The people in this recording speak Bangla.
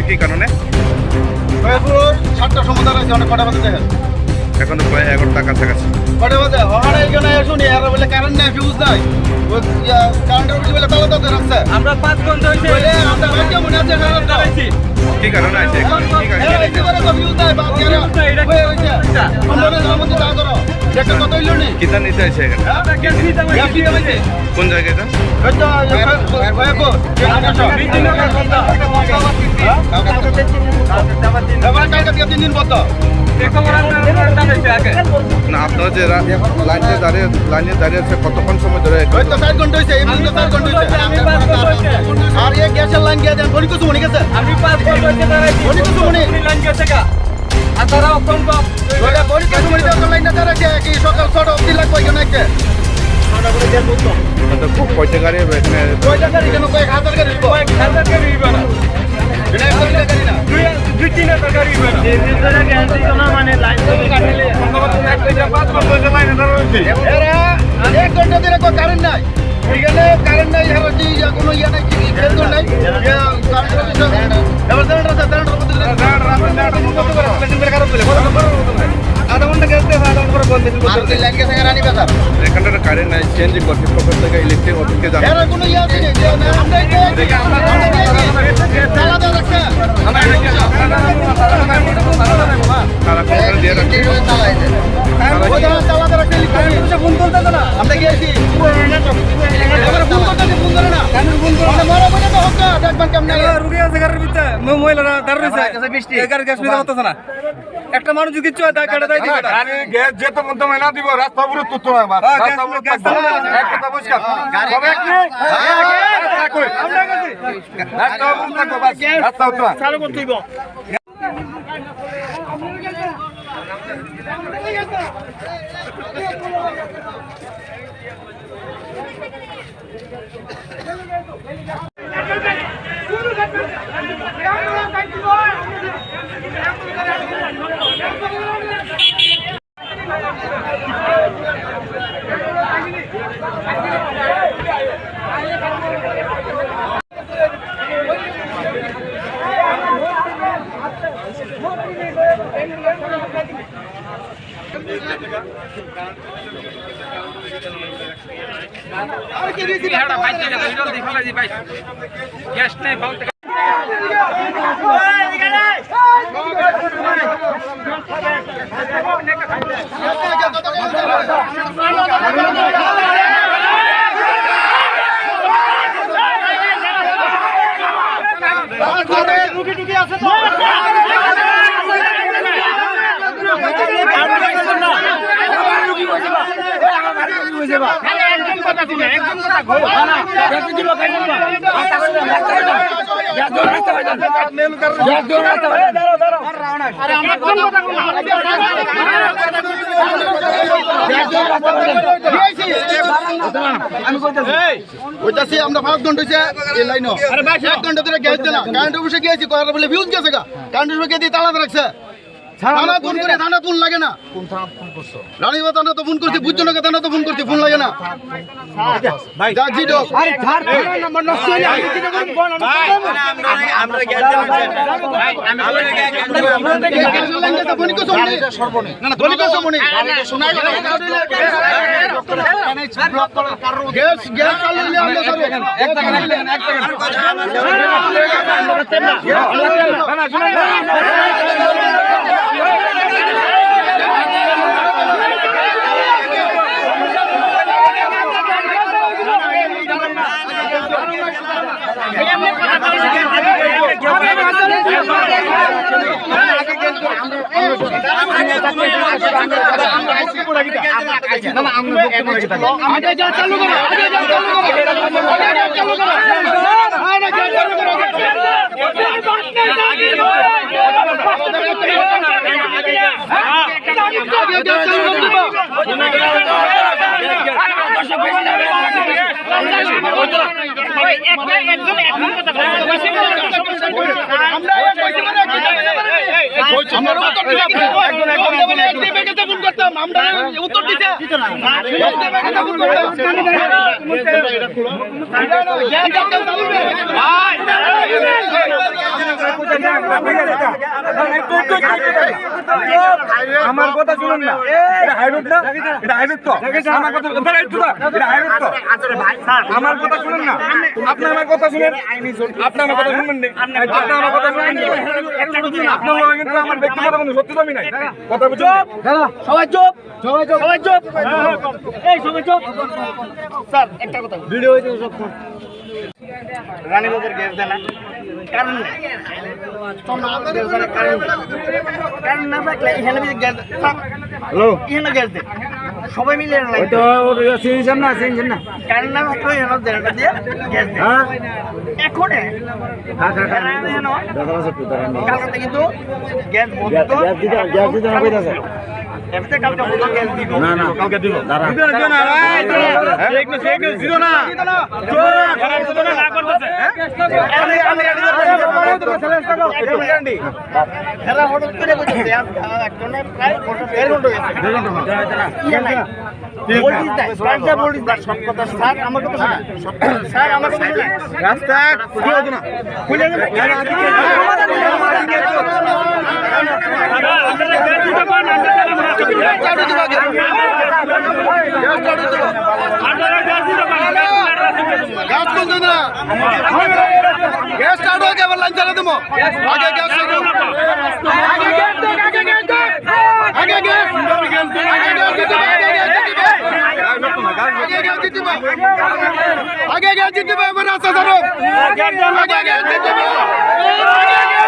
কি কারণে সাতটা সমুদ্র আছে অনেক কটা বাজে দেখেন এখন প্রায় 11টা কাছাকাছি কটা বাজে হওয়ার এখানে শুনি আর বলে কারেন্ট নাই ফিউজ নাই কারেন্টের উপরে বলে তালা তাতে রাখছে আমরা 5 ঘন্টা হইছে বলে আমরা ভাগ্য মনে আছে চালাইছি কি কারণে আছে এখন কি কারণে ফিউজ নাই বাপ কেন হয়ে হইছে আমরা নাম মধ্যে দাও করো দেখো কত হইলো নি কিতা নিতে আছে এখানে গ্যাস নিতে হবে কোন জায়গায় এটা না আপনারা যে লাইনে দাঁড়িয়ে আছে কতক্ষণ সময় ধরে হয়তো 4 ঘন্টা হয়েছে এই পর্যন্ত 4 ঘন্টা হয়েছে আর এই গ্যাসের লাইন গিয়ে দেন বলি কিছু মনে গেছে আমি 5 ঘন্টা হইছে দাঁড়াইছি বলি কিছু মনে লাইন গেছে কা আর তারা অপন কম বলি কিছু মনে দেওয়ার লাইন না দাঁড়াচ্ছে কি সকাল 6টা অবধি লাগবে কেন একটা তো খুব কয়টা গাড়ি এখানে কয়টা গাড়ি কেন কয়েক হাজার গাড়ি কয়েক হাজার গাড়ি হইবে না এটা একটা গাড়ি না 2-3 গাড়ি হইবে না এই ভিতরে গ্যাস দিতো না মানে লাইন থেকে কাটলে সম্ভবত এক থেকে 5 ঘন্টা হইছে লাইনে দাঁড়া হইছে এরা 1 ঘন্টা ধরে কো কারেন্ট নাই এখানে কারেন্ট নাই আর যে কোনো ইয়া নাই কি খেলতো নাই এবার আধা ঘন্টা গ্যাস দিয়ে আধা ঘন্টা বন্ধ দিতে লাইন গেছে রানী বাজার এখানটা কারেন্ট নাই চেঞ্জ কর্তৃপক্ষ থেকে ইলেকট্রিক অফিসকে জানা এরা কোনো ইয়া নেই যে আমরা চালা দাও রাখছে তারা কোন দিয়ে রাখছে চালা দাও রাখছে ফোন করতে না আমরা গিয়েছি এবার ফোন করতে ফোন করে না মানে মরা বলে তো হক দেখবেন কেমনে রুগী আছে গাড়ির ভিতরে মহিলারা দাঁড়িয়ে রয়েছে এই গাড়ি গ্যাস নিতে হচ্ছে না একটা মানুষ যদি চয় দা কাটা দেয় দিবে আরে গ্যাস যেতে মত না দিব রাস্তা পুরো তুত্ত আমার রাস্তা পুরো গ্যাস এক কথা বুঝকা সব এক নি কই আমরা গেছি রাস্তা পুরো থাকো বাস রাস্তা উত্তর চালু করতে দিব গ্যাস নেই বলতে রুগী আছে তো একদম কথা দিবে একদম কথা ঘোর না গ্যাস দিব খাই দিব রাস্তা করে গ্যাস জোর রাস্তা করে গ্যাস জোর রাস্তা করে দাঁড়াও দাঁড়াও আরে আমরা কোন কথা বলবো গ্যাস জোর রাস্তা করে আমি কইতাছি কইতাছি আমরা 5 ঘন্টা হইছে এই লাইনও আরে ভাই 1 ঘন্টা ধরে গ্যাস দেনা কারেন্ট অফিসে গিয়েছি করার বলে ফিউজ গেছে গা কারেন্ট অফিসে দিয়ে তালা রাখছে থানা ফোন করে থানা ফোন লাগে না কোন থানা ফোন করছো রানীবা থানা তো ফোন করছি বুঝছো না থানা তো ফোন করছি ফোন লাগে না ভাই যা জিডো আরে থার নাম্বার নষ্ট হইলে আমি কি করব বল আমরা গ্যাস ভাই আমরা গ্যাস লাইন তো ফোন করছো না সর্বনে না না ফোন করছো মনে শোনাই গেল গ্যাস গ্যাস চালিয়ে আমরা সব এক আমরা বক্তব্য রাখি না না আমরা বক্তব্য রাখি আগে যা চালু করো আগে যা চালু করো আগে যা চালু করো আগে যা চালু করো আমার কথা শুনুন না এটা হাইরোড না এটা হাইরোড তো আমার কথা এটা হাইরোড তো আমার কথা শুনুন না আপনি আমার কথা শুনেন আপনি আমার কথা শুনবেন না আপনি আমার কথা শুনবেন আপনার লগে কিন্তু আমার ব্যক্তিগত কোনো সত্যি দামি নাই কথা বুঝুন সবাই চুপ সবাই চুপ সবাই চুপ এই সবাই চুপ স্যার একটা কথা ভিডিও হইতে সব রানীবাজার গ্যাস দেন না কারণ কারণ না থাকলে এখানে গ্যাস হ্যালো এখানে গ্যাস দেন সবাই মিলে তো সিনছেন না কারণ না থাকলে এখানে জেনারেটর দিয়ে গ্যাস দেন এখন কালকে কিন্তু গ্যাস দিতে হবে এমতে কালকে বলতো গ্যাস দিব না কালকে দিব দাঁড়া দিও না ভাই দিও না খারাপ তো না করতেছে আমি হেরা হঠাৎ করে বলতেছে একজনে প্রায় 1.5 ঘন্টা গেছে 1.5 ঘন্টা সব কথা স্যার আমার কথা স্যার আমার কথা রাস্তা খুলে দাও না খুলে গ্যাস স্টার্ট হয়ে গেল লাইন চালা দেবো আগে গ্যাস আগে গ্যাস দিতে হবে রাস্তা ধরো আগে গ্যাস দিতে হবে